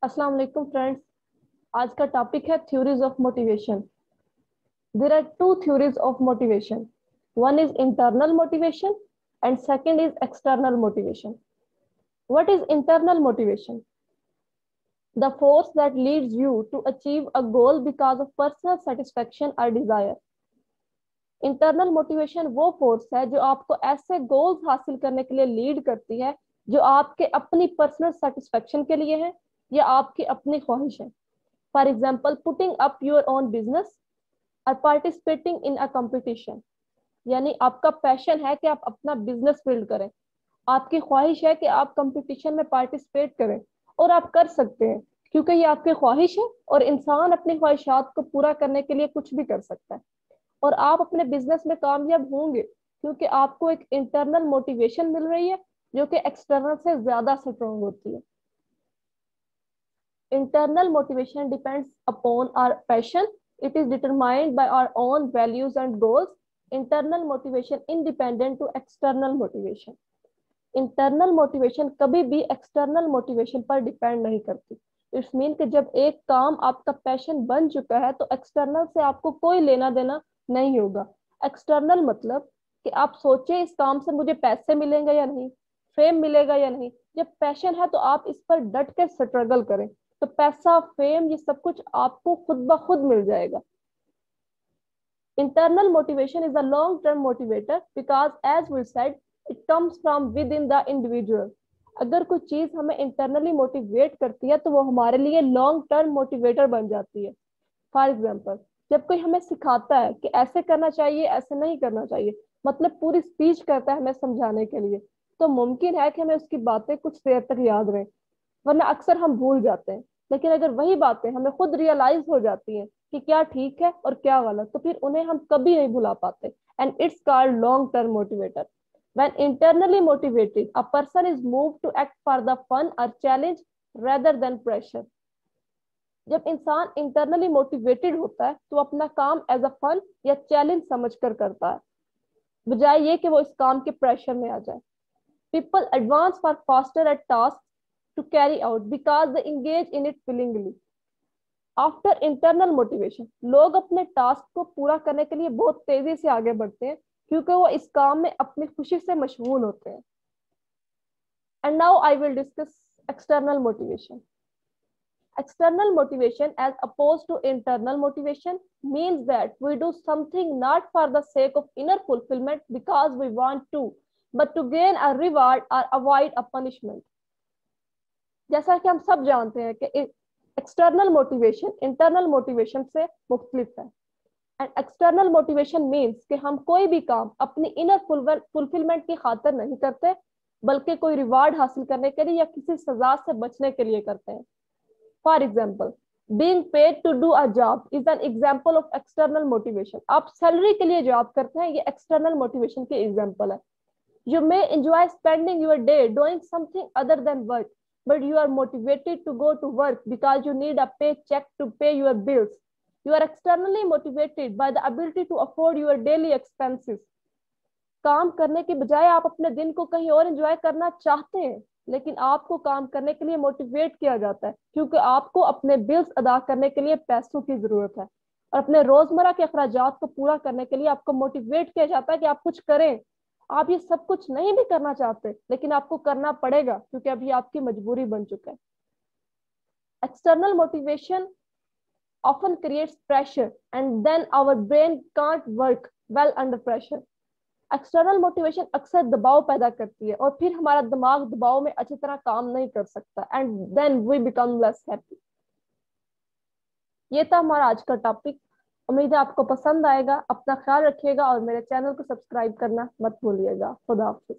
अस्सलाम वालेकुम फ्रेंड्स। आज का टॉपिक है theories of motivation. There are two theories of motivation. One is internal motivation and second is external motivation. What is internal motivation? The force that leads you to achieve a goal because of personal satisfaction और desire. Internal motivation वो force है जो आपको ऐसे goals हासिल करने के लिए लीड करती है जो आपके अपनी पर्सनल सेटिस्फेक्शन के लिए है या आपकी अपनी ख्वाहिश है। For example, putting up your own business और पार्टिसिपेटिंग इन अ कंपटीशन। यानी आपका पैशन है कि आप अपना बिजनेस बिल्ड करें, आपकी ख्वाहिश है कि आप कंपटीशन में पार्टिसिपेट करें और आप कर सकते हैं क्योंकि ये आपकी ख्वाहिश है और इंसान अपनी ख्वाहिशात को पूरा करने के लिए कुछ भी कर सकता है। और आप अपने बिजनेस में कामयाब होंगे क्योंकि आपको एक इंटरनल मोटिवेशन मिल रही है जो कि एक्सटर्नल से ज्यादा स्ट्रॉन्ग होती है। Internal motivation depends upon our passion. It is determined by our own values and goals. Internal motivation independent to external motivation. Internal motivation कभी भी external motivation पर depend नहीं करती। इट्स मीन कि जब एक काम आपका पैशन बन चुका है तो एक्सटर्नल से आपको कोई लेना देना नहीं होगा। एक्सटर्नल मतलब कि आप सोचे इस काम से मुझे पैसे मिलेंगे या नहीं, फेम मिलेगा या नहीं। जब पैशन है तो आप इस पर डट के स्ट्रगल करें तो पैसा, फेम, ये सब कुछ आपको खुद ब खुद मिल जाएगा। Internal motivation is a long-term motivator because, as we said, it comes from within the individual. अगर कोई चीज हमें इंटरनली मोटिवेट करती है तो वो हमारे लिए लॉन्ग टर्म मोटिवेटर बन जाती है। फॉर एग्जाम्पल, जब कोई हमें सिखाता है कि ऐसे करना चाहिए, ऐसे नहीं करना चाहिए, मतलब पूरी स्पीच करता है हमें समझाने के लिए, तो मुमकिन है कि हमें उसकी बातें कुछ देर तक याद रहें, वरना अक्सर हम भूल जाते हैं। लेकिन अगर वही बातें हमें खुद रियलाइज हो जाती हैं कि क्या ठीक है और क्या गलत, तो फिर उन्हें हम कभी नहीं भुला पाते। And it's called long term motivator. When internally motivated, a person is moved to act for the fun or challenge rather than pressure. जब इंसान इंटरनली मोटिवेटेड होता है तो अपना काम एज अ फन या चैलेंज समझकर करता है, बजाय ये कि वो इस काम के प्रेशर में आ जाए। People advance for faster at tasks to carry out because they engage in it willingly. After internal motivation, लोग अपने टास्क को पूरा करने के लिए बहुत तेजी से आगे बढ़ते हैं क्योंकि वो इस काम में अपनी खुशी से मशगूल होते हैं। And now I will discuss external motivation. External motivation, as opposed to internal motivation, means that we do something not for the sake of inner fulfillment because we want to, but to gain a reward or avoid a punishment. जैसा कि हम सब जानते हैं कि external motivation internal motivation से मुख्तलिफ है। एंड एक्सटर्नल मोटिवेशन मीन्स कि हम कोई भी काम अपनी इनर फुलफिलमेंट की खातिर नहीं करते, बल्कि कोई रिवार्ड हासिल करने के लिए या किसी सजा से बचने के लिए करते हैं। For example, being paid to a do job is an example of external motivation. आप सैलरी के लिए जॉब करते हैं, ये एक्सटर्नल मोटिवेशन की एग्जाम्पल है। You may enjoy spending your day doing something other than work, but you are motivated to go to work because you need a paycheck to pay your bills. You are externally motivated by the ability to afford your daily expenses. काम करने की बजाय आप अपने दिन को कहीं और एंजॉय करना चाहते हैं, लेकिन आपको काम करने के लिए मोटिवेट किया जाता है क्योंकि आपको अपने बिल्स अदा करने के लिए पैसों की जरूरत है और अपने रोजमर्रा के अखराजात को पूरा करने के लिए आपको मोटिवेट किया जाता है कि आप कुछ करें। आप ये सब कुछ नहीं भी करना चाहते, लेकिन आपको करना पड़ेगा क्योंकि अभी आपकी मजबूरी बन चुका है। External motivation often creates pressure and then our brain can't work well under pressure. External motivation अक्सर दबाव पैदा करती है और फिर हमारा दिमाग दबाव में अच्छी तरह काम नहीं कर सकता and then we become less happy. ये था हमारा आज का टॉपिक। उम्मीद है आपको पसंद आएगा। अपना ख्याल रखिएगा और मेरे चैनल को सब्सक्राइब करना मत भूलिएगा। खुदा हाफिज।